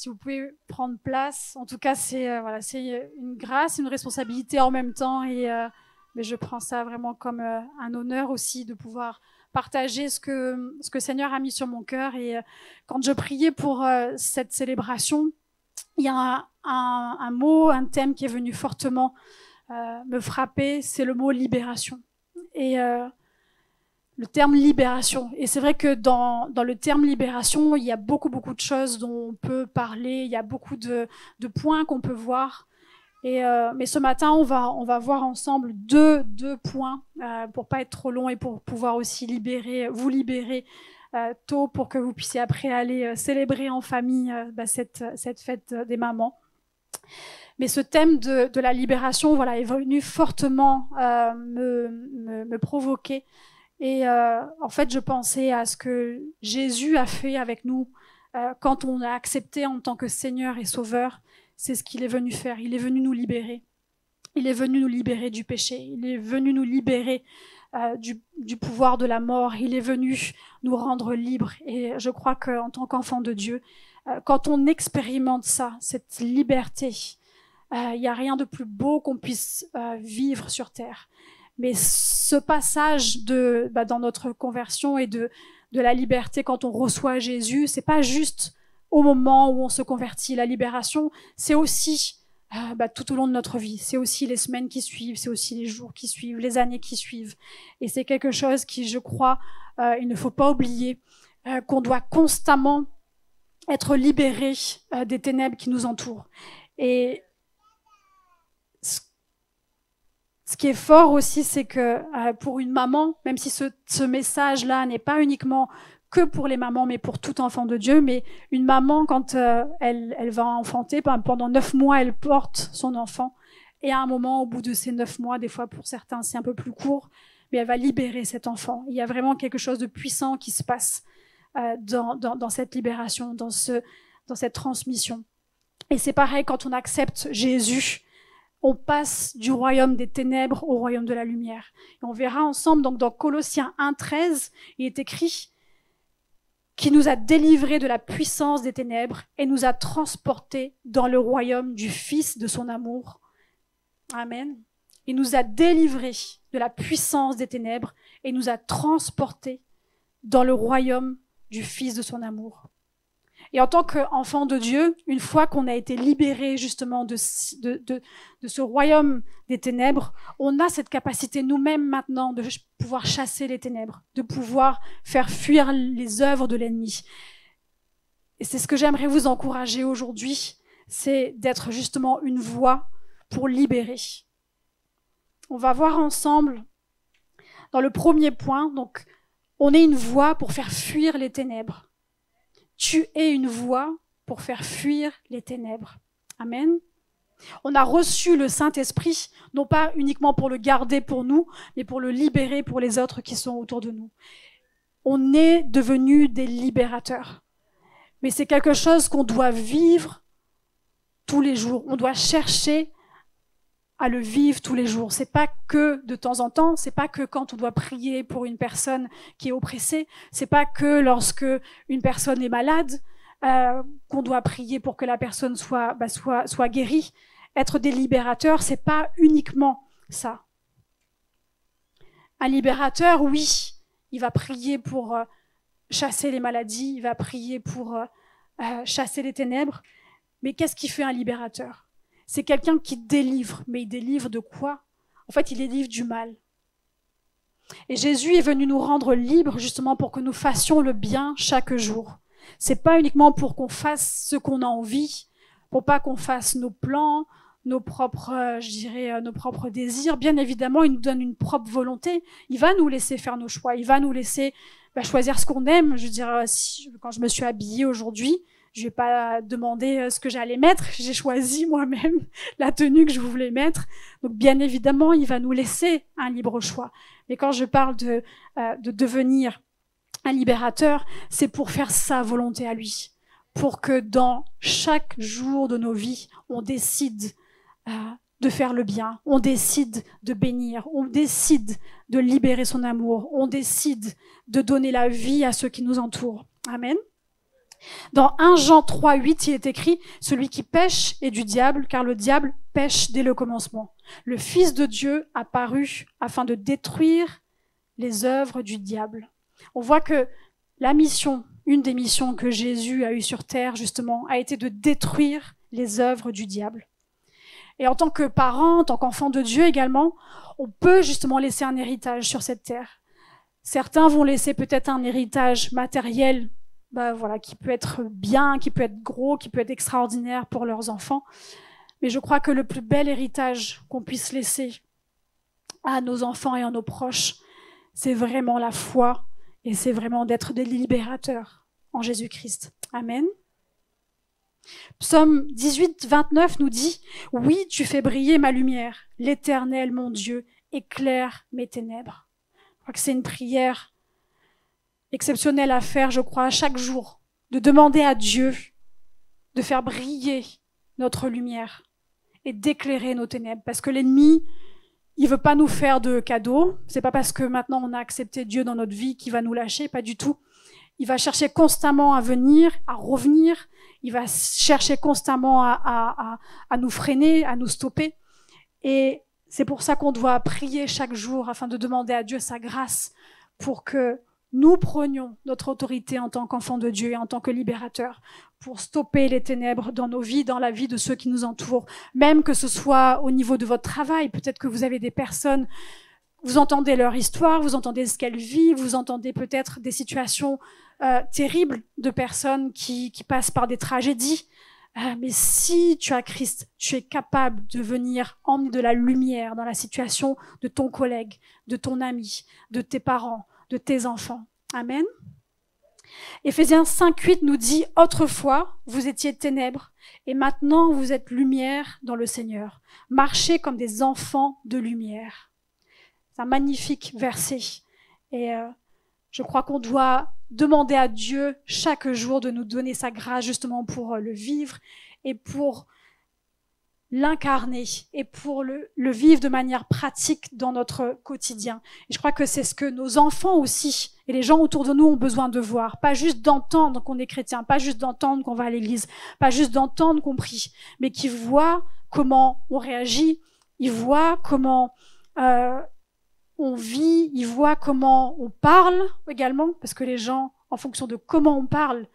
si vous pouvez prendre place. En tout cas, c'est une grâce, une responsabilité en même temps. Mais je prends ça vraiment comme un honneur aussi de pouvoir partager ce que Seigneur a mis sur mon cœur. Et quand je priais pour cette célébration, il y a un mot, un thème qui est venu fortement me frapper, c'est le mot libération. Et le terme libération. Et c'est vrai que dans le terme libération, il y a beaucoup de choses dont on peut parler, il y a beaucoup de points qu'on peut voir. Mais ce matin, on va voir ensemble deux points pour pas être trop long et pour pouvoir aussi vous libérer tôt pour que vous puissiez après aller célébrer en famille cette fête des mamans. Mais ce thème de la libération, voilà, est venu fortement me provoquer. Et en fait, je pensais à ce que Jésus a fait avec nous quand on a accepté en tant que Seigneur et Sauveur. C'est ce qu'il est venu faire. Il est venu nous libérer. Il est venu nous libérer du péché. Il est venu nous libérer du pouvoir de la mort. Il est venu nous rendre libres. Et je crois qu'en tant qu'enfant de Dieu, quand on expérimente ça, cette liberté, il n'y a rien de plus beau qu'on puisse vivre sur terre. Mais ce passage dans notre conversion et de la liberté quand on reçoit Jésus, c'est pas juste au moment où on se convertit. La libération, c'est aussi tout au long de notre vie. C'est aussi les semaines qui suivent, c'est aussi les jours qui suivent, les années qui suivent. Et c'est quelque chose qui, je crois, il ne faut pas oublier, qu'on doit constamment être libéré des ténèbres qui nous entourent. Et ce qui est fort aussi, c'est que pour une maman, même si ce message-là n'est pas uniquement que pour les mamans, mais pour tout enfant de Dieu, mais une maman, quand elle va enfanter, pendant 9 mois, elle porte son enfant. Et à un moment, au bout de ces 9 mois, des fois pour certains, c'est un peu plus court, mais elle va libérer cet enfant. Il y a vraiment quelque chose de puissant qui se passe dans cette libération, dans cette transmission. Et c'est pareil quand on accepte Jésus. On passe du royaume des ténèbres au royaume de la lumière. Et on verra ensemble, donc dans Colossiens 1,13, il est écrit qui nous a délivrés de la puissance des ténèbres et nous a transportés dans le royaume du Fils de son amour. Amen. Il nous a délivrés de la puissance des ténèbres et nous a transportés dans le royaume du Fils de son amour. Et en tant qu'enfant de Dieu, une fois qu'on a été libéré justement de ce royaume des ténèbres, on a cette capacité nous-mêmes maintenant de pouvoir chasser les ténèbres, de pouvoir faire fuir les œuvres de l'ennemi. Et c'est ce que j'aimerais vous encourager aujourd'hui, c'est d'être justement une voix pour libérer. On va voir ensemble dans le premier point, donc on est une voix pour faire fuir les ténèbres. Tu es une voix pour faire fuir les ténèbres. Amen. On a reçu le Saint-Esprit, non pas uniquement pour le garder pour nous, mais pour le libérer pour les autres qui sont autour de nous. On est devenus des libérateurs. Mais c'est quelque chose qu'on doit vivre tous les jours. On doit chercher à le vivre tous les jours. C'est pas que de temps en temps, c'est pas que quand on doit prier pour une personne qui est oppressée, c'est pas que lorsque une personne est malade qu'on doit prier pour que la personne soit guérie. Être des libérateurs, c'est pas uniquement ça. Un libérateur, oui, il va prier pour chasser les maladies, il va prier pour chasser les ténèbres, mais qu'est-ce qui fait un libérateur ? C'est quelqu'un qui délivre. Mais il délivre de quoi ? En fait, il délivre du mal. Et Jésus est venu nous rendre libres justement pour que nous fassions le bien chaque jour. C'est pas uniquement pour qu'on fasse ce qu'on a envie, pour pas qu'on fasse nos plans, nos propres désirs. Bien évidemment, il nous donne une propre volonté. Il va nous laisser faire nos choix. Il va nous laisser choisir ce qu'on aime. Je veux dire, quand je me suis habillée aujourd'hui, je vais pas demander ce que j'allais mettre. J'ai choisi moi-même la tenue que je voulais mettre. Donc, bien évidemment, il va nous laisser un libre choix. Mais quand je parle de devenir un libérateur, c'est pour faire sa volonté à lui. Pour que dans chaque jour de nos vies, on décide de faire le bien. On décide de bénir. On décide de libérer son amour. On décide de donner la vie à ceux qui nous entourent. Amen. Dans 1 Jean 3,8, il est écrit « Celui qui pêche est du diable, car le diable pêche dès le commencement. Le Fils de Dieu a paru afin de détruire les œuvres du diable. » On voit que la mission, une des missions que Jésus a eues sur terre, justement, a été de détruire les œuvres du diable. Et en tant que parent, en tant qu'enfant de Dieu également, on peut justement laisser un héritage sur cette terre. Certains vont laisser peut-être un héritage matériel, qui peut être bien, qui peut être gros, qui peut être extraordinaire pour leurs enfants. Mais je crois que le plus bel héritage qu'on puisse laisser à nos enfants et à nos proches, c'est vraiment la foi et c'est vraiment d'être des libérateurs en Jésus-Christ. Amen. Psaume 18, 29 nous dit « Oui, tu fais briller ma lumière, l'Éternel, mon Dieu, éclaire mes ténèbres. » Je crois que c'est une prière exceptionnelle à faire, je crois, chaque jour, de demander à Dieu de faire briller notre lumière et d'éclairer nos ténèbres. Parce que l'ennemi, il veut pas nous faire de cadeaux. C'est pas parce que maintenant on a accepté Dieu dans notre vie qu'il va nous lâcher, pas du tout. Il va chercher constamment à venir, à revenir. Il va chercher constamment à nous freiner, à nous stopper. Et c'est pour ça qu'on doit prier chaque jour afin de demander à Dieu sa grâce pour que nous prenions notre autorité en tant qu'enfants de Dieu et en tant que libérateurs pour stopper les ténèbres dans nos vies, dans la vie de ceux qui nous entourent. Même que ce soit au niveau de votre travail, peut-être que vous avez des personnes, vous entendez leur histoire, vous entendez ce qu'elles vivent, vous entendez peut-être des situations terribles de personnes qui passent par des tragédies. Mais si tu as Christ, tu es capable de venir emmener de la lumière dans la situation de ton collègue, de ton ami, de tes parents, de tes enfants. Amen. Éphésiens 5,8 nous dit « Autrefois, vous étiez ténèbres, et maintenant vous êtes lumière dans le Seigneur. Marchez comme des enfants de lumière. » C'est un magnifique verset. Et je crois qu'on doit demander à Dieu chaque jour de nous donner sa grâce justement pour le vivre et pour l'incarner et pour le vivre de manière pratique dans notre quotidien. Et je crois que c'est ce que nos enfants aussi et les gens autour de nous ont besoin de voir. Pas juste d'entendre qu'on est chrétien, pas juste d'entendre qu'on va à l'église, pas juste d'entendre qu'on prie, mais qui voient comment on réagit, ils voient comment on vit, ils voient comment on parle également, parce que les gens, en fonction de comment on parle,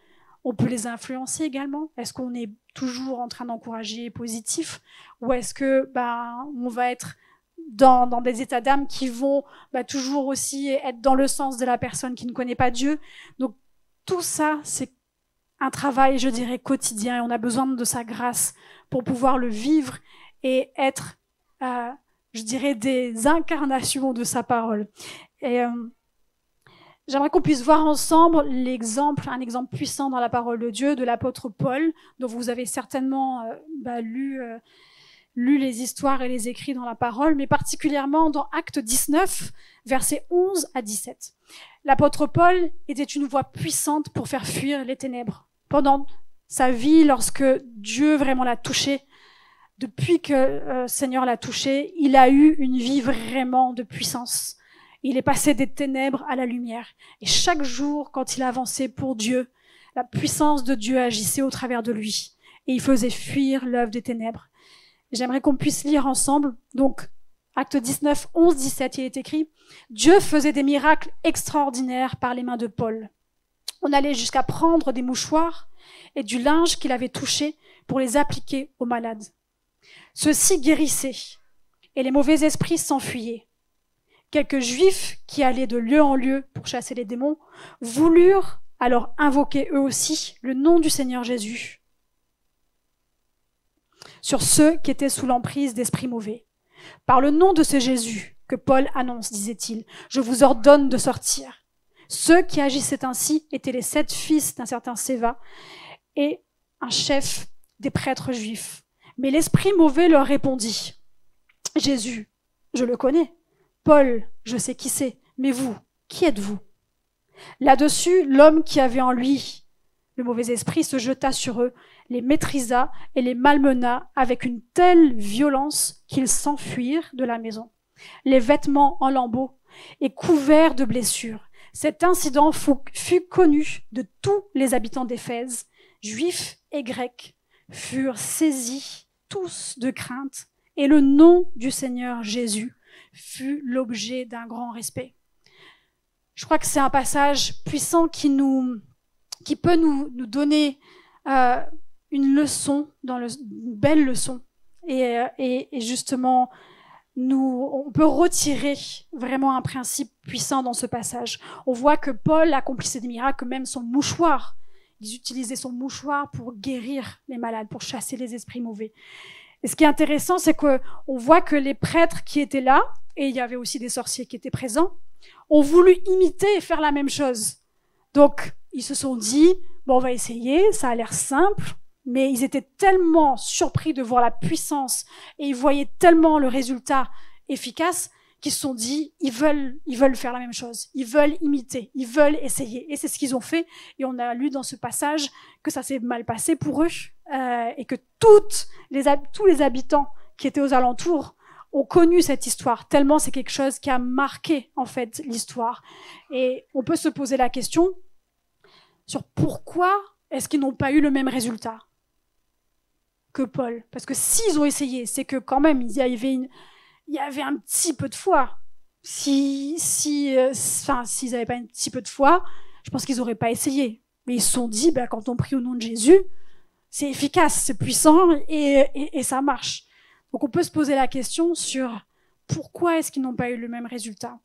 on peut les influencer également. Est-ce qu'on est toujours en train d'encourager positif, ou est-ce que on va être dans des états d'âme qui vont toujours aussi être dans le sens de la personne qui ne connaît pas Dieu. Donc tout ça, c'est un travail, je dirais, quotidien, et on a besoin de sa grâce pour pouvoir le vivre et être, je dirais, des incarnations de sa parole. Et j'aimerais qu'on puisse voir ensemble un exemple puissant dans la parole de Dieu, de l'apôtre Paul, dont vous avez certainement lu les histoires et les écrits dans la parole, mais particulièrement dans Actes 19, versets 11 à 17. L'apôtre Paul était une voix puissante pour faire fuir les ténèbres. Pendant sa vie, lorsque Dieu vraiment l'a touché, depuis que Seigneur l'a touché, il a eu une vie vraiment de puissance. Il est passé des ténèbres à la lumière. Et chaque jour, quand il avançait pour Dieu, la puissance de Dieu agissait au travers de lui. Et il faisait fuir l'œuvre des ténèbres. J'aimerais qu'on puisse lire ensemble. Donc, Acte 19, 11, 17, il est écrit « Dieu faisait des miracles extraordinaires par les mains de Paul. On allait jusqu'à prendre des mouchoirs et du linge qu'il avait touché pour les appliquer aux malades. Ceux-ci guérissaient et les mauvais esprits s'enfuyaient. Quelques Juifs qui allaient de lieu en lieu pour chasser les démons voulurent alors invoquer eux aussi le nom du Seigneur Jésus sur ceux qui étaient sous l'emprise d'esprits mauvais. Par le nom de ce Jésus que Paul annonce, disait-il, je vous ordonne de sortir. Ceux qui agissaient ainsi étaient les 7 fils d'un certain Séva et un chef des prêtres juifs. Mais l'esprit mauvais leur répondit, Jésus, je le connais. Paul, je sais qui c'est, mais vous, qui êtes-vous? Là-dessus, l'homme qui avait en lui le mauvais esprit se jeta sur eux, les maîtrisa et les malmena avec une telle violence qu'ils s'enfuirent de la maison, les vêtements en lambeaux et couverts de blessures. Cet incident fut connu de tous les habitants d'Éphèse, juifs et grecs, furent saisis tous de crainte, et le nom du Seigneur Jésus fut l'objet d'un grand respect. Je crois que c'est un passage puissant qui peut nous donner une leçon, une belle leçon. Et justement, on peut retirer vraiment un principe puissant dans ce passage. On voit que Paul accomplissait des miracles, même son mouchoir. Ils utilisaient son mouchoir pour guérir les malades, pour chasser les esprits mauvais. Et ce qui est intéressant, c'est qu'on voit que les prêtres qui étaient là, et il y avait aussi des sorciers qui étaient présents, ont voulu imiter et faire la même chose. Donc, ils se sont dit, bon, on va essayer, ça a l'air simple, mais ils étaient tellement surpris de voir la puissance et ils voyaient tellement le résultat efficace qu'ils se sont dit, ils veulent faire la même chose, ils veulent imiter, ils veulent essayer. Et c'est ce qu'ils ont fait. Et on a lu dans ce passage que ça s'est mal passé pour eux et que tous les habitants qui étaient aux alentours ont connu cette histoire, tellement c'est quelque chose qui a marqué en fait l'histoire. Et on peut se poser la question sur pourquoi est-ce qu'ils n'ont pas eu le même résultat que Paul. Parce que s'ils ont essayé, c'est que quand même il y avait un petit peu de foi. S'ils n'avaient pas un petit peu de foi, je pense qu'ils n'auraient pas essayé. Mais ils se sont dit, quand on prie au nom de Jésus, c'est efficace, c'est puissant et ça marche. Donc on peut se poser la question sur pourquoi est-ce qu'ils n'ont pas eu le même résultat.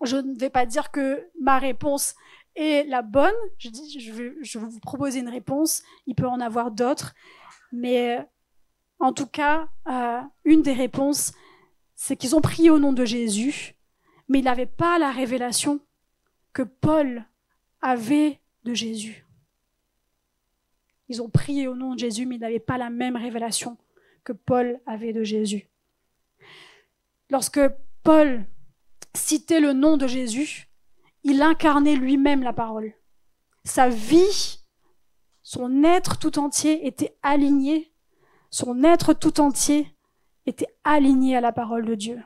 Je ne vais pas dire que ma réponse est la bonne. Je vais vous proposer une réponse. Il peut en avoir d'autres. Mais en tout cas, une des réponses, c'est qu'ils ont prié au nom de Jésus, mais ils n'avaient pas la révélation que Paul avait de Jésus. Ils ont prié au nom de Jésus, mais ils n'avaient pas la même révélation que Paul avait de Jésus. Lorsque Paul citait le nom de Jésus, il incarnait lui-même la parole. Sa vie, son être tout entier était aligné. Son être tout entier était aligné à la parole de Dieu.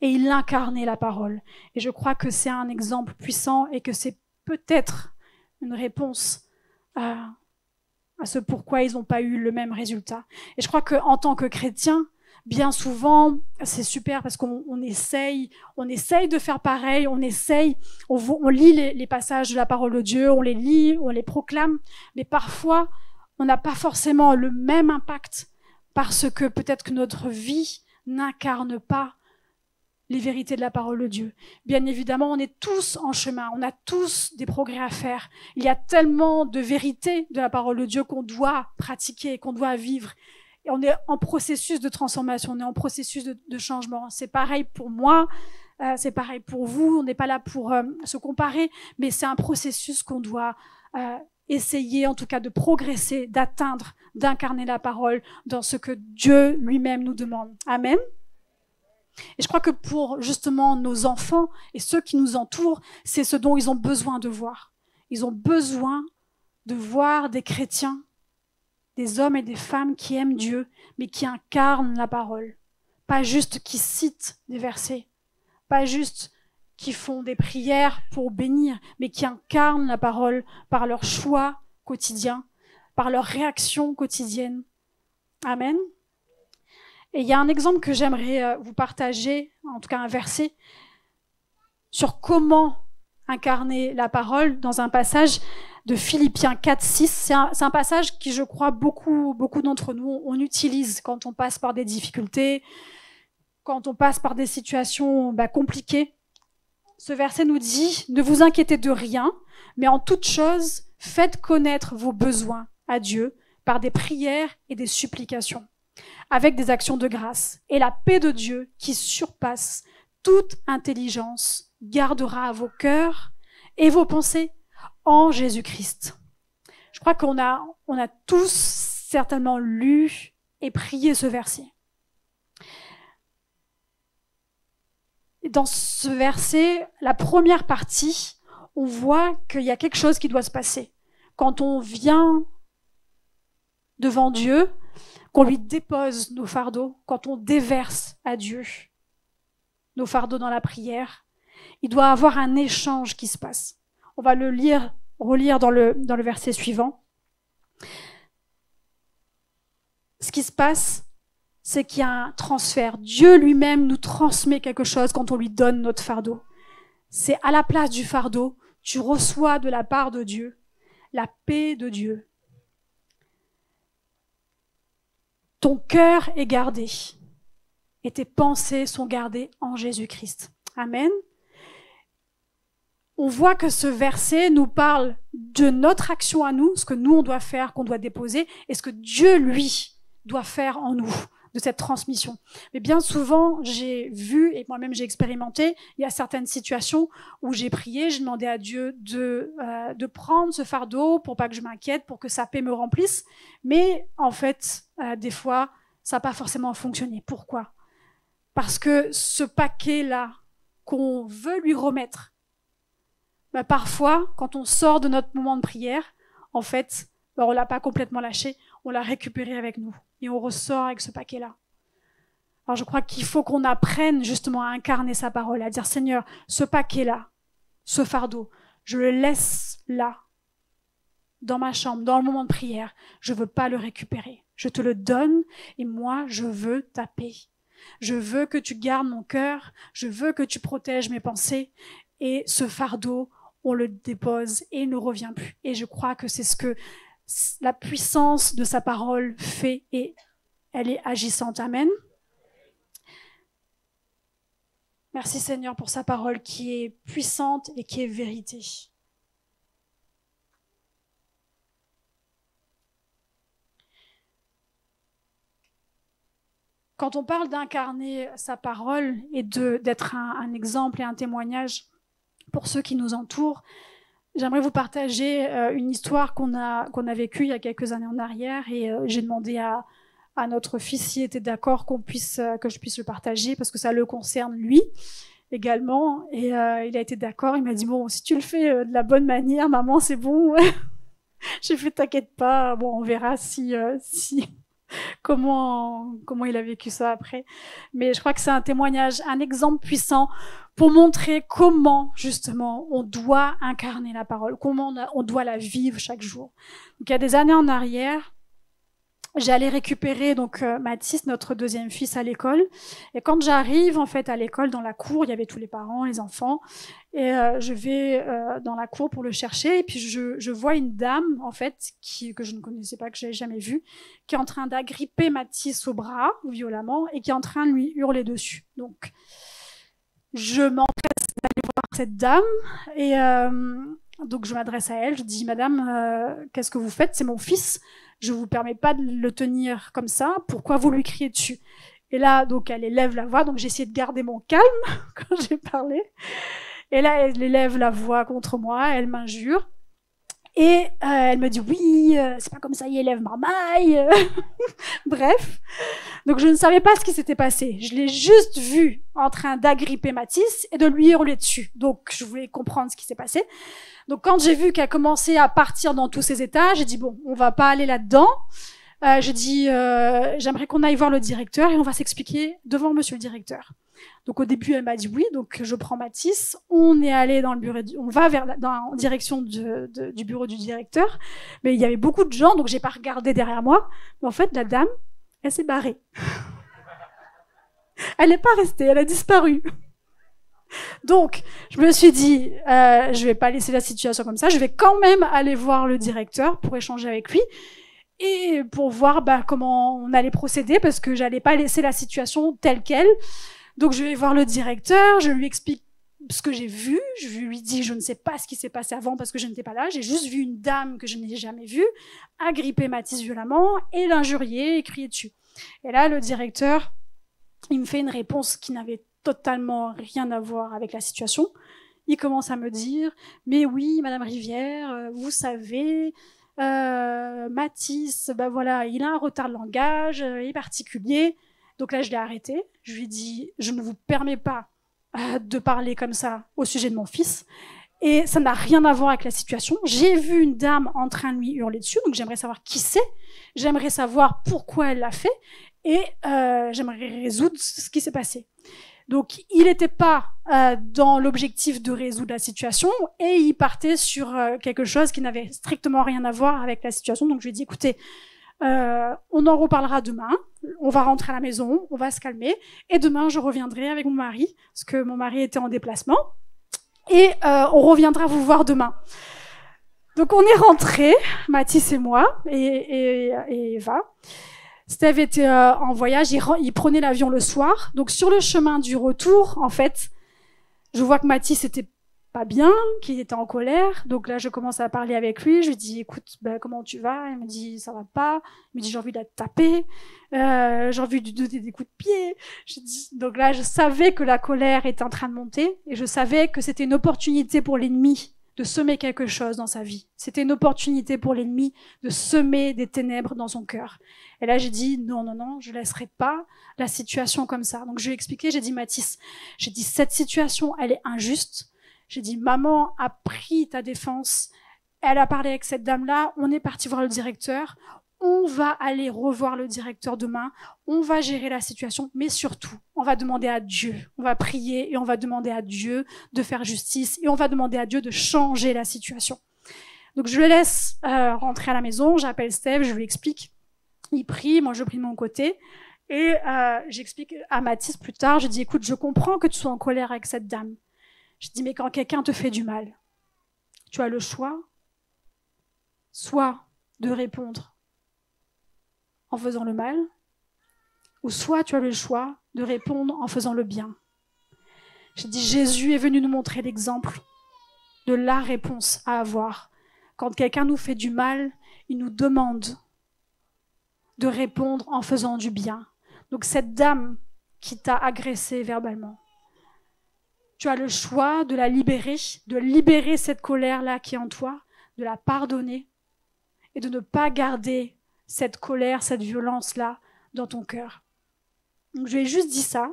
Et il incarnait la parole. Et je crois que c'est un exemple puissant et que c'est peut-être une réponse à ce pourquoi ils n'ont pas eu le même résultat. Et je crois qu'en tant que chrétien, bien souvent, c'est super parce qu'on essaye de faire pareil, on lit les passages de la parole de Dieu, on les lit, on les proclame, mais parfois, on n'a pas forcément le même impact parce que peut-être que notre vie n'incarne pas les vérités de la parole de Dieu. Bien évidemment, on est tous en chemin, on a tous des progrès à faire. Il y a tellement de vérités de la parole de Dieu qu'on doit pratiquer, qu'on doit vivre. Et on est en processus de transformation, on est en processus de changement. C'est pareil pour moi, c'est pareil pour vous, on n'est pas là pour se comparer, mais c'est un processus qu'on doit essayer en tout cas de progresser, d'atteindre, d'incarner la parole dans ce que Dieu lui-même nous demande. Amen. Et je crois que pour justement nos enfants et ceux qui nous entourent, c'est ce dont ils ont besoin de voir. Ils ont besoin de voir des chrétiens, des hommes et des femmes qui aiment Dieu, mais qui incarnent la parole. Pas juste qui citent des versets, pas juste qui font des prières pour bénir, mais qui incarnent la parole par leur choix quotidien, par leur réaction quotidienne. Amen. Et il y a un exemple que j'aimerais vous partager, en tout cas un verset, sur comment incarner la parole dans un passage de Philippiens 4, 6. C'est un passage qui, je crois, beaucoup d'entre nous, on utilise quand on passe par des difficultés, quand on passe par des situations compliquées. Ce verset nous dit « Ne vous inquiétez de rien, mais en toute chose, faites connaître vos besoins à Dieu par des prières et des supplications, avec des actions de grâce. Et la paix de Dieu, qui surpasse toute intelligence, gardera vos cœurs et vos pensées en Jésus-Christ. » Je crois qu'on a tous certainement lu et prié ce verset. Et dans ce verset, la première partie, on voit qu'il y a quelque chose qui doit se passer. Quand on vient devant Dieu, qu'on lui dépose nos fardeaux, quand on déverse à Dieu nos fardeaux dans la prière, Il doit avoir un échange qui se passe. On va le relire dans le verset suivant. Ce qui se passe, c'est qu'il y a un transfert. Dieu lui-même nous transmet quelque chose quand on lui donne notre fardeau. C'est à la place du fardeau, tu reçois de la part de Dieu la paix de Dieu. Ton cœur est gardé et tes pensées sont gardées en Jésus-Christ. Amen. On voit que ce verset nous parle de notre action à nous, ce que nous on doit faire, qu'on doit déposer, et ce que Dieu, lui, doit faire en nous, de cette transmission. Mais bien souvent, j'ai vu, et moi-même j'ai expérimenté, il y a certaines situations où j'ai prié, j'ai demandé à Dieu de prendre ce fardeau pour pas que je m'inquiète, pour que sa paix me remplisse. Mais en fait, des fois, ça n'a pas forcément fonctionné. Pourquoi ? Parce que ce paquet-là qu'on veut lui remettre, parfois, quand on sort de notre moment de prière, en fait, on l'a pas complètement lâché, on l'a récupéré avec nous. Et on ressort avec ce paquet-là. Alors je crois qu'il faut qu'on apprenne justement à incarner sa parole, à dire Seigneur, ce paquet-là, ce fardeau, je le laisse là, dans ma chambre, dans le moment de prière. Je veux pas le récupérer. Je te le donne et moi, je veux ta paix. Je veux que tu gardes mon cœur. Je veux que tu protèges mes pensées. Et ce fardeau, on le dépose et il ne revient plus. Et je crois que c'est ce que la puissance de sa parole fait et elle est agissante. Amen. Merci Seigneur pour sa parole qui est puissante et qui est vérité. Quand on parle d'incarner sa parole et d'être un exemple et un témoignage pour ceux qui nous entourent, j'aimerais vous partager une histoire qu'on a vécue il y a quelques années en arrière et j'ai demandé à notre fils s'il était d'accord que je puisse le partager parce que ça le concerne lui également et il a été d'accord. Il m'a dit bon, si tu le fais de la bonne manière, maman, c'est bon. J'ai fait t'inquiète pas. Bon, on verra si comment il a vécu ça après. Mais je crois que c'est un témoignage, un exemple puissant pour montrer comment, justement, on doit incarner la parole, comment on doit la vivre chaque jour. Donc, il y a des années en arrière, j'allais récupérer donc Mathis, notre deuxième fils, à l'école. Et quand j'arrive en fait à l'école, dans la cour, il y avait tous les parents, les enfants, et je vais dans la cour pour le chercher. Et puis je vois une dame en fait que je ne connaissais pas, que j'avais jamais vue, qui est en train d'agripper Mathis au bras violemment et qui est en train de lui hurler dessus. Donc je m'empresse d'aller voir cette dame et donc je m'adresse à elle. Je dis Madame, qu'est-ce que vous faites ? C'est mon fils. Je vous permets pas de le tenir comme ça. Pourquoi vous lui criez dessus ? Et là, donc, elle élève la voix. Donc, j'ai essayé de garder mon calme quand j'ai parlé. Et là, elle élève la voix contre moi. Elle m'injure. Et elle me dit, oui, c'est pas comme ça, il élève marmaille. Bref. Donc, je ne savais pas ce qui s'était passé. Je l'ai juste vu en train d'agripper Mathis et de lui hurler dessus. Donc, je voulais comprendre ce qui s'est passé. Donc, quand j'ai vu qu'elle commençait à partir dans tous ces états, j'ai dit, bon, on va pas aller là-dedans. J'ai dit, j'aimerais qu'on aille voir le directeur et on va s'expliquer devant monsieur le directeur. Donc, au début, elle m'a dit oui. Donc, je prends Mathis. On est allé dans le bureau, on va en direction du bureau du directeur. Mais il y avait beaucoup de gens, donc j'ai pas regardé derrière moi. Mais en fait, la dame, elle s'est barrée. Elle n'est pas restée, elle a disparu. Donc, je me suis dit, je vais pas laisser la situation comme ça, je vais quand même aller voir le directeur pour échanger avec lui et pour voir comment on allait procéder parce que j'allais pas laisser la situation telle qu'elle. Donc, je vais voir le directeur, je lui explique ce que j'ai vu, je lui dis je ne sais pas ce qui s'est passé avant parce que je n'étais pas là, j'ai juste vu une dame que je n'ai jamais vue agripper Mathis violemment et l'injurier et crier dessus. Et là, le directeur, il me fait une réponse qui n'avait totalement rien à voir avec la situation. Il commence à me dire « Mais oui, Madame Rivière, vous savez, Mathis, voilà, il a un retard de langage, il est particulier. » Donc là, je l'ai arrêté. Je lui ai dit « Je ne vous permets pas de parler comme ça au sujet de mon fils. » Et ça n'a rien à voir avec la situation. J'ai vu une dame en train de lui hurler dessus, donc j'aimerais savoir qui c'est. J'aimerais savoir pourquoi elle l'a fait. Et j'aimerais résoudre ce qui s'est passé. Donc, il n'était pas dans l'objectif de résoudre la situation et il partait sur quelque chose qui n'avait strictement rien à voir avec la situation. Donc, je lui ai dit, écoutez, on en reparlera demain, on va rentrer à la maison, on va se calmer et demain, je reviendrai avec mon mari, parce que mon mari était en déplacement, et on reviendra vous voir demain. Donc, on est rentrés, Mathis et moi, et Eva. Steve était en voyage, il prenait l'avion le soir. Donc, sur le chemin du retour, en fait, je vois que Mathis était pas bien, qu'il était en colère. Donc là, je commence à parler avec lui. Je lui dis, écoute, comment tu vas? Il me dit, ça va pas. Il me dit, j'ai envie de la taper. J'ai envie de lui donner des coups de pied. Donc là, je savais que la colère était en train de monter et je savais que c'était une opportunité pour l'ennemi de semer quelque chose dans sa vie. C'était une opportunité pour l'ennemi de semer des ténèbres dans son cœur. Et là, j'ai dit, non, je laisserai pas la situation comme ça. Donc, je lui ai expliqué, j'ai dit, Mathis, j'ai dit, cette situation, elle est injuste. J'ai dit, maman a pris ta défense. Elle a parlé avec cette dame-là. On est parti voir le directeur. On va aller revoir le directeur demain. On va gérer la situation. Mais surtout, on va demander à Dieu. On va prier et on va demander à Dieu de faire justice. Et on va demander à Dieu de changer la situation. Donc, je le laisse rentrer à la maison. J'appelle Steve, je lui explique. Il prie, moi je prie de mon côté. Et j'explique à Mathis plus tard, je dis, écoute, je comprends que tu sois en colère avec cette dame. Je dis, mais quand quelqu'un te fait du mal, tu as le choix, soit de répondre en faisant le mal, ou soit tu as le choix de répondre en faisant le bien. Je dis, Jésus est venu nous montrer l'exemple de la réponse à avoir. Quand quelqu'un nous fait du mal, il nous demande de répondre en faisant du bien. Donc cette dame qui t'a agressé verbalement, tu as le choix de la libérer, de libérer cette colère-là qui est en toi, de la pardonner et de ne pas garder cette colère, cette violence-là dans ton cœur. Donc je lui ai juste dit ça.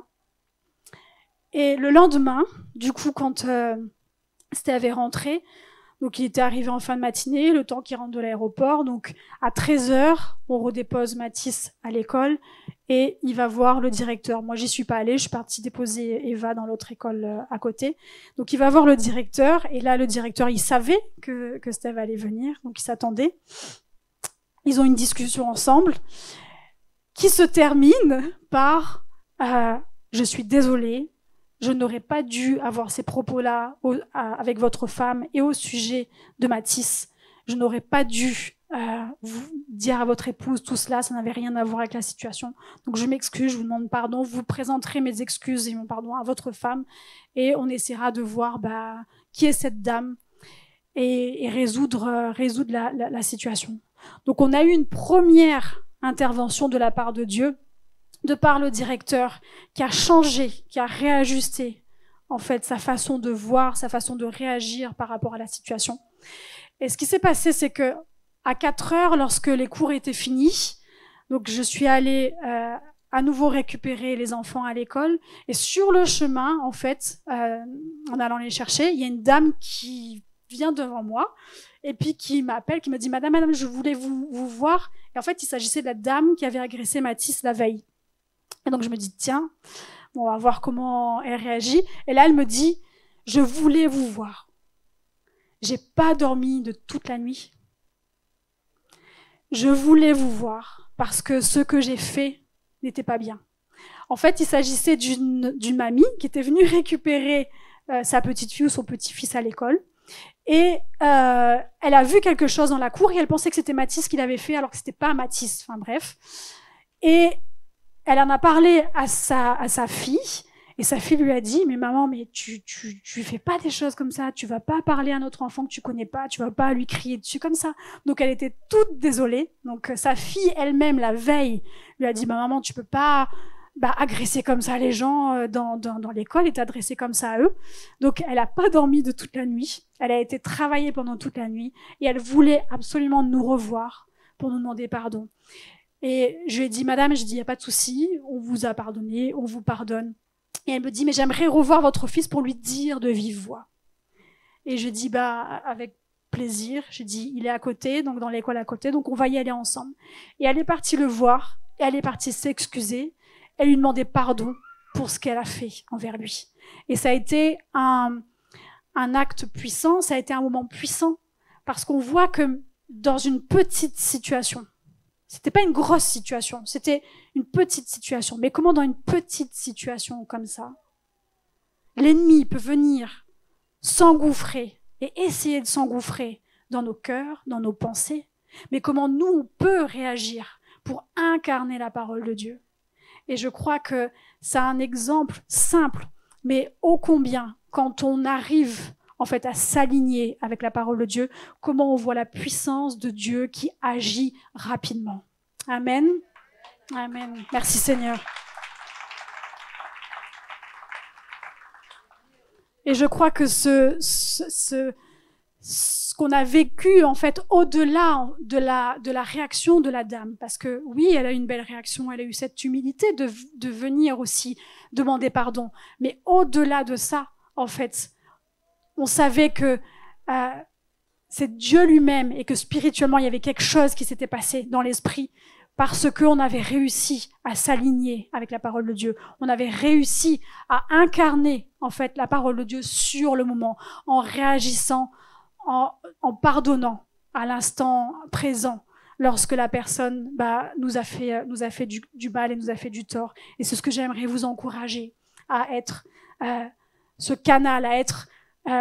Et le lendemain, du coup, quand Steve est rentré, donc il était arrivé en fin de matinée, le temps qu'il rentre de l'aéroport. Donc à 13h, on redépose Mathis à l'école et il va voir le directeur. Moi, j'y suis pas allée, je suis partie déposer Eva dans l'autre école à côté. Donc il va voir le directeur et là, le directeur, il savait que Steve allait venir, donc il s'attendait. Ils ont une discussion ensemble qui se termine par je suis désolée, je n'aurais pas dû avoir ces propos-là avec votre femme et au sujet de Mathis. Je n'aurais pas dû vous dire à votre épouse tout cela, ça n'avait rien à voir avec la situation. Donc je m'excuse, je vous demande pardon, vous présenterez mes excuses et mon pardon à votre femme et on essaiera de voir qui est cette dame et résoudre la situation. Donc on a eu une première intervention de la part de Dieu, de par le directeur, qui a changé, qui a réajusté en fait sa façon de voir, sa façon de réagir par rapport à la situation. Et ce qui s'est passé, c'est que à 4h, lorsque les cours étaient finis, donc je suis allée à nouveau récupérer les enfants à l'école, et sur le chemin, en fait, en allant les chercher, il y a une dame qui vient devant moi, et puis qui m'appelle, qui me dit « Madame, je voulais vous voir ». Et en fait, il s'agissait de la dame qui avait agressé Mathis la veille. Et donc je me dis, tiens, on va voir comment elle réagit. Et là, elle me dit, je voulais vous voir. J'ai pas dormi de toute la nuit. Je voulais vous voir parce que ce que j'ai fait n'était pas bien. En fait, il s'agissait d'une mamie qui était venue récupérer sa petite fille ou son petit-fils à l'école. Et elle a vu quelque chose dans la cour et elle pensait que c'était Mathis qui l'avait fait alors que c'était pas Mathis. Enfin bref. Et elle en a parlé à sa fille, et sa fille lui a dit, mais maman, mais tu fais pas des choses comme ça, tu vas pas parler à notre enfant que tu connais pas, tu vas pas lui crier dessus comme ça. Donc elle était toute désolée. Donc sa fille elle-même, la veille, lui a dit, maman, tu peux pas agresser comme ça les gens dans l'école et t'adresser comme ça à eux. Donc elle a pas dormi de toute la nuit. Elle a été travaillée pendant toute la nuit, et elle voulait absolument nous revoir pour nous demander pardon. Et je lui ai dit, madame, il n'y a pas de souci, on vous a pardonné, on vous pardonne. Et elle me dit, mais j'aimerais revoir votre fils pour lui dire de vive voix. Et je dis, avec plaisir. Je dis, il est à côté, donc dans l'école à côté, donc on va y aller ensemble. Et elle est partie le voir, et elle est partie s'excuser. Elle lui demandait pardon pour ce qu'elle a fait envers lui. Et ça a été un acte puissant, ça a été un moment puissant, parce qu'on voit que dans une petite situation, c'était pas une grosse situation, c'était une petite situation, mais comment dans une petite situation comme ça, l'ennemi peut venir s'engouffrer et essayer de s'engouffrer dans nos cœurs, dans nos pensées, mais comment nous, on peut réagir pour incarner la parole de Dieu. Et je crois que c'est un exemple simple, mais ô combien, quand on arrive en fait à s'aligner avec la parole de Dieu, comment on voit la puissance de Dieu qui agit rapidement. Amen. Amen. Merci Seigneur. Et je crois que ce qu'on a vécu, en fait, au-delà de la réaction de la dame, parce que oui, elle a eu une belle réaction, elle a eu cette humilité de venir aussi demander pardon, mais au-delà de ça, en fait, on savait que c'est Dieu lui-même et que spirituellement, il y avait quelque chose qui s'était passé dans l'esprit, parce qu'on avait réussi à s'aligner avec la parole de Dieu. On avait réussi à incarner, en fait, la parole de Dieu sur le moment, en réagissant, en pardonnant à l'instant présent, lorsque la personne nous a fait du mal et nous a fait du tort. Et c'est ce que j'aimerais vous encourager, à être ce canal, à être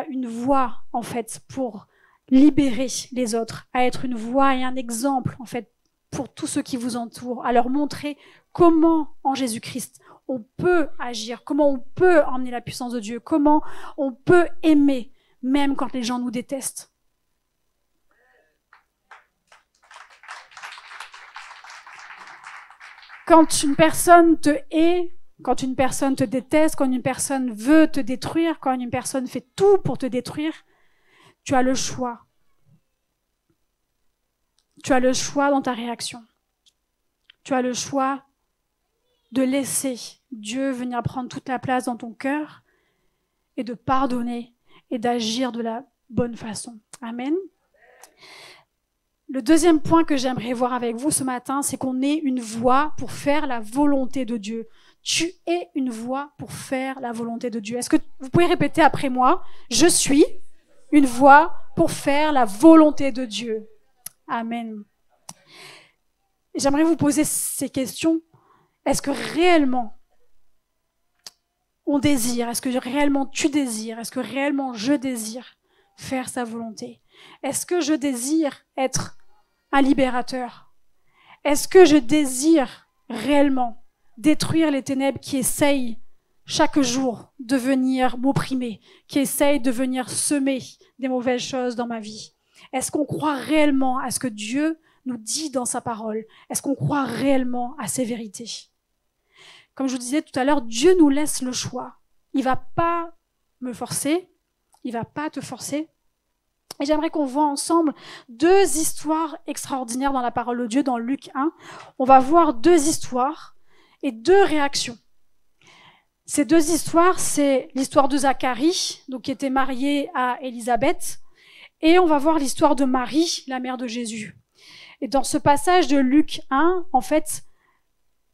une voix, en fait, pour libérer les autres, à être une voix et un exemple, en fait, pour tous ceux qui vous entourent, à leur montrer comment, en Jésus-Christ, on peut agir, comment on peut emmener la puissance de Dieu, comment on peut aimer, même quand les gens nous détestent. Quand une personne te hait, quand une personne te déteste, quand une personne veut te détruire, quand une personne fait tout pour te détruire, tu as le choix. Tu as le choix dans ta réaction. Tu as le choix de laisser Dieu venir prendre toute la place dans ton cœur et de pardonner et d'agir de la bonne façon. Amen. Le deuxième point que j'aimerais voir avec vous ce matin, c'est qu'on est une voix pour faire la volonté de Dieu. Tu es une voix pour faire la volonté de Dieu. Est-ce que vous pouvez répéter après moi? Je suis une voix pour faire la volonté de Dieu. Amen. J'aimerais vous poser ces questions. Est-ce que réellement on désire? Est-ce que réellement tu désires? Est-ce que réellement je désire faire sa volonté? Est-ce que je désire être un libérateur? Est-ce que je désire réellement détruire les ténèbres qui essayent chaque jour de venir m'opprimer, qui essayent de venir semer des mauvaises choses dans ma vie? Est-ce qu'on croit réellement à ce que Dieu nous dit dans sa parole? Est-ce qu'on croit réellement à ses vérités? Comme je vous disais tout à l'heure, Dieu nous laisse le choix. Il va pas me forcer, il va pas te forcer. Et j'aimerais qu'on voit ensemble deux histoires extraordinaires dans la parole de Dieu, dans Luc 1. On va voir deux histoires et deux réactions. Ces deux histoires, c'est l'histoire de Zacharie, donc qui était marié à Élisabeth, et on va voir l'histoire de Marie, la mère de Jésus. Et dans ce passage de Luc 1, en fait,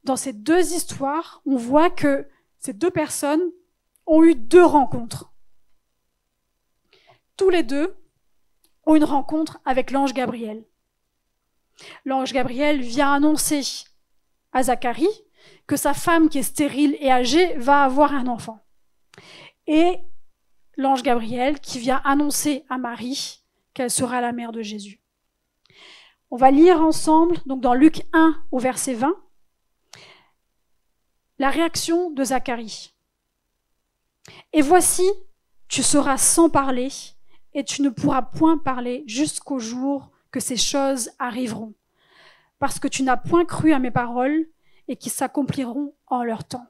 dans ces deux histoires, on voit que ces deux personnes ont eu deux rencontres. Tous les deux ont une rencontre avec l'ange Gabriel. L'ange Gabriel vient annoncer à Zacharie que sa femme, qui est stérile et âgée, va avoir un enfant. Et l'ange Gabriel qui vient annoncer à Marie qu'elle sera la mère de Jésus. On va lire ensemble, donc dans Luc 1 au verset 20, la réaction de Zacharie. « Et voici, tu seras sans parler, et tu ne pourras point parler jusqu'au jour que ces choses arriveront, parce que tu n'as point cru à mes paroles et qui s'accompliront en leur temps. »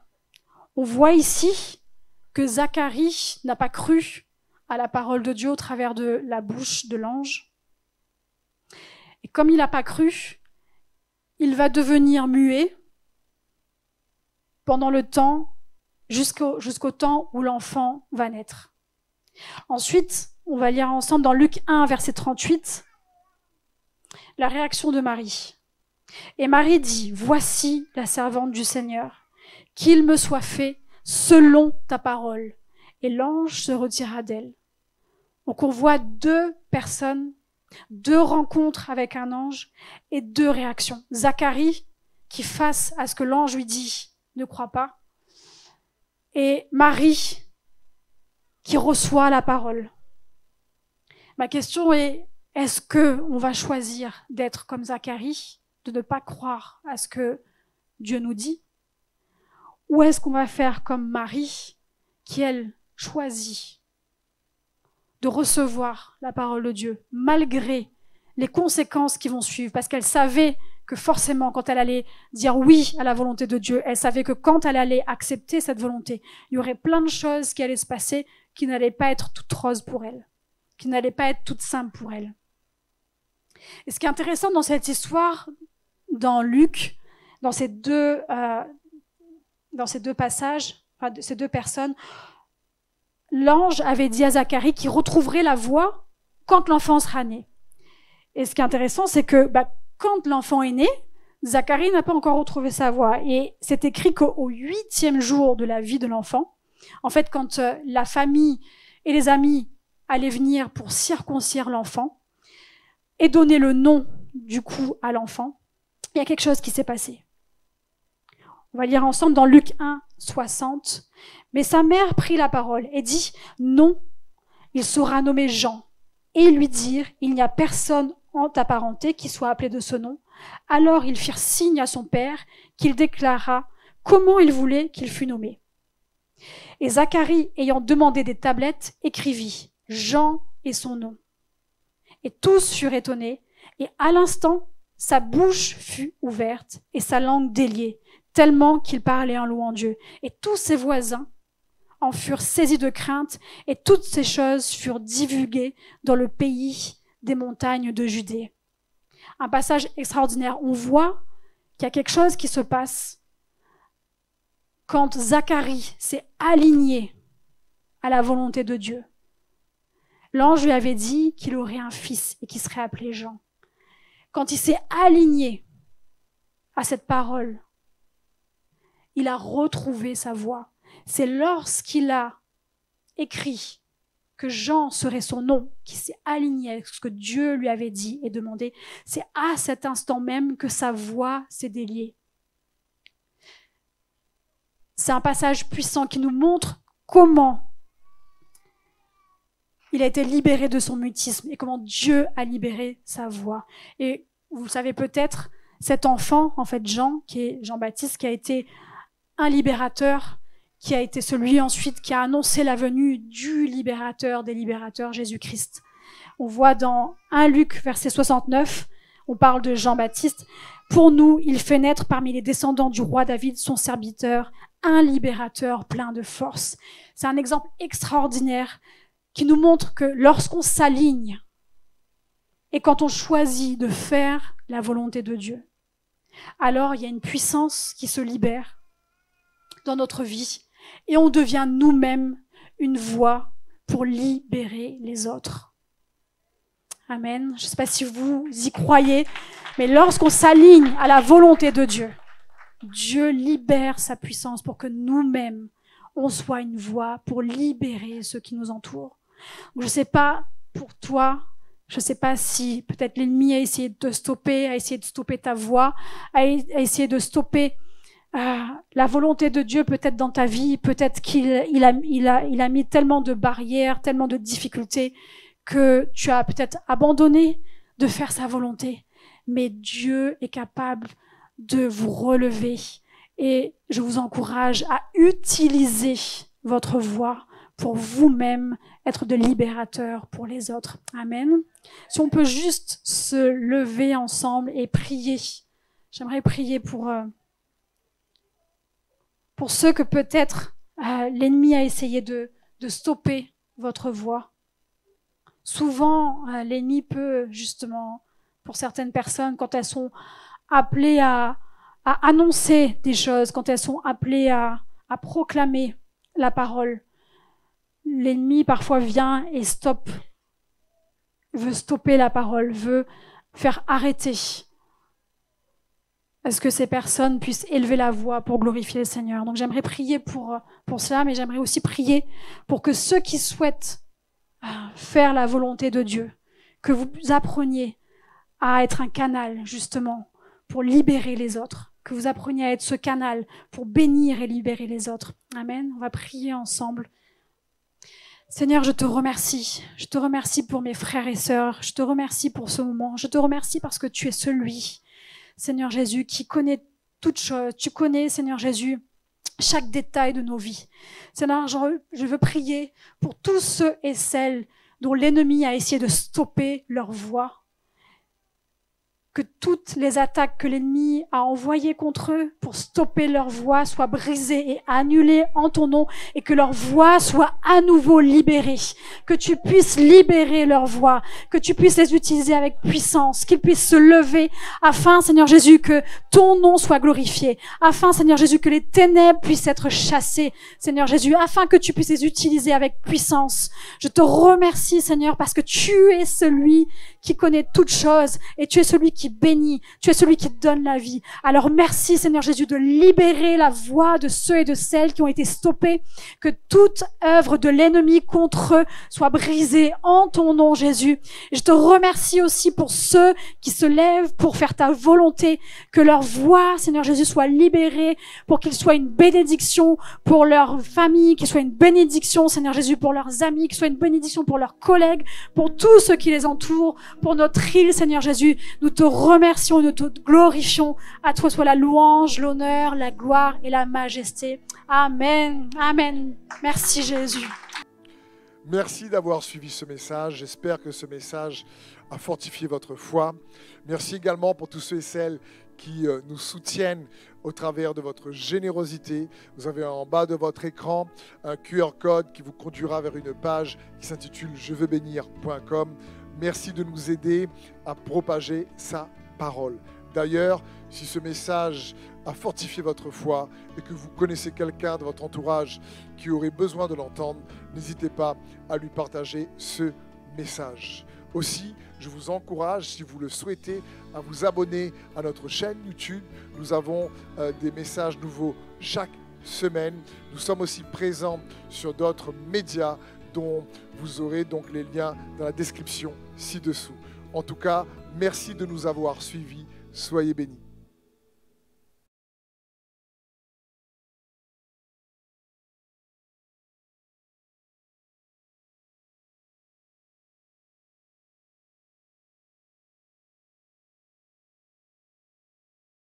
On voit ici que Zacharie n'a pas cru à la parole de Dieu au travers de la bouche de l'ange. Et comme il n'a pas cru, il va devenir muet pendant le temps, jusqu'au temps où l'enfant va naître. Ensuite, on va lire ensemble dans Luc 1, verset 38, la réaction de Marie. Et Marie dit, « Voici la servante du Seigneur, qu'il me soit fait selon ta parole. Et l'ange se retira d'elle. Donc on voit 2 personnes, 2 rencontres avec un ange et 2 réactions. Zacharie, qui face à ce que l'ange lui dit, ne croit pas. Et Marie, qui reçoit la parole. Ma question est, est-ce qu'on va choisir d'être comme Zacharie, de ne pas croire à ce que Dieu nous dit? Ou est-ce qu'on va faire comme Marie, qui elle choisit de recevoir la parole de Dieu, malgré les conséquences qui vont suivre, parce qu'elle savait que forcément, quand elle allait dire oui à la volonté de Dieu, elle savait que quand elle allait accepter cette volonté, il y aurait plein de choses qui allaient se passer qui n'allaient pas être toutes roses pour elle, qui n'allaient pas être toutes simples pour elle. Et ce qui est intéressant dans cette histoire, dans Luc, dans ces deux passages, enfin, ces 2 personnes, l'ange avait dit à Zacharie qu'il retrouverait la voix quand l'enfant sera né. Et ce qui est intéressant, c'est que quand l'enfant est né, Zacharie n'a pas encore retrouvé sa voix. Et c'est écrit qu'au 8e jour de la vie de l'enfant, en fait, quand la famille et les amis allaient venir pour circoncire l'enfant et donner le nom du coup à l'enfant, il y a quelque chose qui s'est passé. On va lire ensemble dans Luc 1, 60. Mais sa mère prit la parole et dit « Non, il sera nommé Jean. » Et lui dirent « Il n'y a personne en ta parenté qui soit appelé de ce nom. » Alors ils firent signe à son père qu'il déclara comment il voulait qu'il fût nommé. Et Zacharie, ayant demandé des tablettes, écrivit « Jean est son nom. » Et tous furent étonnés, et à l'instant, sa bouche fut ouverte et sa langue déliée, tellement qu'il parlait en louant Dieu. Et tous ses voisins en furent saisis de crainte, et toutes ces choses furent divulguées dans le pays des montagnes de Judée. Un passage extraordinaire. On voit qu'il y a quelque chose qui se passe quand Zacharie s'est aligné à la volonté de Dieu. L'ange lui avait dit qu'il aurait un fils et qu'il serait appelé Jean. Quand il s'est aligné à cette parole, il a retrouvé sa voix. C'est lorsqu'il a écrit que Jean serait son nom, qu'il s'est aligné avec ce que Dieu lui avait dit et demandé, c'est à cet instant même que sa voix s'est déliée. C'est un passage puissant qui nous montre comment il a été libéré de son mutisme et comment Dieu a libéré sa voix. Et vous savez peut-être, cet enfant, en fait Jean, qui est Jean-Baptiste, qui a été un libérateur, qui a été celui ensuite qui a annoncé la venue du libérateur des libérateurs, Jésus-Christ. On voit dans 1 Luc, verset 69, on parle de Jean-Baptiste. Pour nous, il fait naître parmi les descendants du roi David, son serviteur, un libérateur plein de force. C'est un exemple extraordinaire qui nous montre que lorsqu'on s'aligne et quand on choisit de faire la volonté de Dieu, alors il y a une puissance qui se libère dans notre vie et on devient nous-mêmes une voix pour libérer les autres. Amen. Je ne sais pas si vous y croyez, mais lorsqu'on s'aligne à la volonté de Dieu, Dieu libère sa puissance pour que nous-mêmes, on soit une voix pour libérer ceux qui nous entourent. Je ne sais pas pour toi, je ne sais pas si peut-être l'ennemi a essayé de te stopper, a essayé de stopper ta voix, a essayé de stopper la volonté de Dieu peut-être dans ta vie, peut-être qu'il a mis tellement de barrières, tellement de difficultés que tu as peut-être abandonné de faire sa volonté. Mais Dieu est capable de vous relever et je vous encourage à utiliser votre voix pour vous-même être de libérateur pour les autres. Amen. Si on peut juste se lever ensemble et prier. J'aimerais prier pour ceux que peut-être l'ennemi a essayé de stopper votre voix. Souvent, l'ennemi peut justement, pour certaines personnes, quand elles sont appelées à annoncer des choses, quand elles sont appelées à proclamer la parole, l'ennemi parfois vient et veut stopper la parole, veut faire arrêter. à ce que ces personnes puissent élever la voix pour glorifier le Seigneur. Donc j'aimerais prier pour cela, mais j'aimerais aussi prier pour que ceux qui souhaitent faire la volonté de Dieu, que vous appreniez à être un canal, justement, pour libérer les autres, que vous appreniez à être ce canal pour bénir et libérer les autres. Amen. On va prier ensemble. Seigneur, je te remercie. Je te remercie pour mes frères et sœurs. Je te remercie pour ce moment. Je te remercie parce que tu es celui, Seigneur Jésus, qui connaît toutes choses. Tu connais, Seigneur Jésus, chaque détail de nos vies. Seigneur, je veux prier pour tous ceux et celles dont l'ennemi a essayé de stopper leur voix. Que toutes les attaques que l'ennemi a envoyées contre eux pour stopper leur voix soient brisées et annulées en ton nom et que leur voix soit à nouveau libérée. Que tu puisses libérer leur voix, que tu puisses les utiliser avec puissance, qu'ils puissent se lever afin, Seigneur Jésus, que ton nom soit glorifié, afin, Seigneur Jésus, que les ténèbres puissent être chassées, Seigneur Jésus, afin que tu puisses les utiliser avec puissance. Je te remercie, Seigneur, parce que tu es celui qui connaît toutes choses et tu es celui qui bénit, tu es celui qui donne la vie. Alors merci Seigneur Jésus de libérer la voix de ceux et de celles qui ont été stoppés, que toute œuvre de l'ennemi contre eux soit brisée en ton nom Jésus. Et je te remercie aussi pour ceux qui se lèvent pour faire ta volonté, que leur voix Seigneur Jésus soit libérée pour qu'ils soient une bénédiction pour leur famille, qu'ils soient une bénédiction Seigneur Jésus pour leurs amis, qu'ils soient une bénédiction pour leurs collègues, pour tous ceux qui les entourent, pour notre île Seigneur Jésus. Nous te remercions, nous te glorifions. À toi soit la louange, l'honneur, la gloire et la majesté. Amen. Amen. Merci Jésus. Merci d'avoir suivi ce message. J'espère que ce message a fortifié votre foi. Merci également pour tous ceux et celles qui nous soutiennent au travers de votre générosité. Vous avez en bas de votre écran un QR code qui vous conduira vers une page qui s'intitule jeveubénir.com. Merci de nous aider à propager sa parole. D'ailleurs, si ce message a fortifié votre foi et que vous connaissez quelqu'un de votre entourage qui aurait besoin de l'entendre, n'hésitez pas à lui partager ce message. Aussi, je vous encourage, si vous le souhaitez, à vous abonner à notre chaîne YouTube. Nous avons des messages nouveaux chaque semaine. Nous sommes aussi présents sur d'autres médias dont vous aurez donc les liens dans la description ci-dessous. En tout cas, merci de nous avoir suivis. Soyez bénis.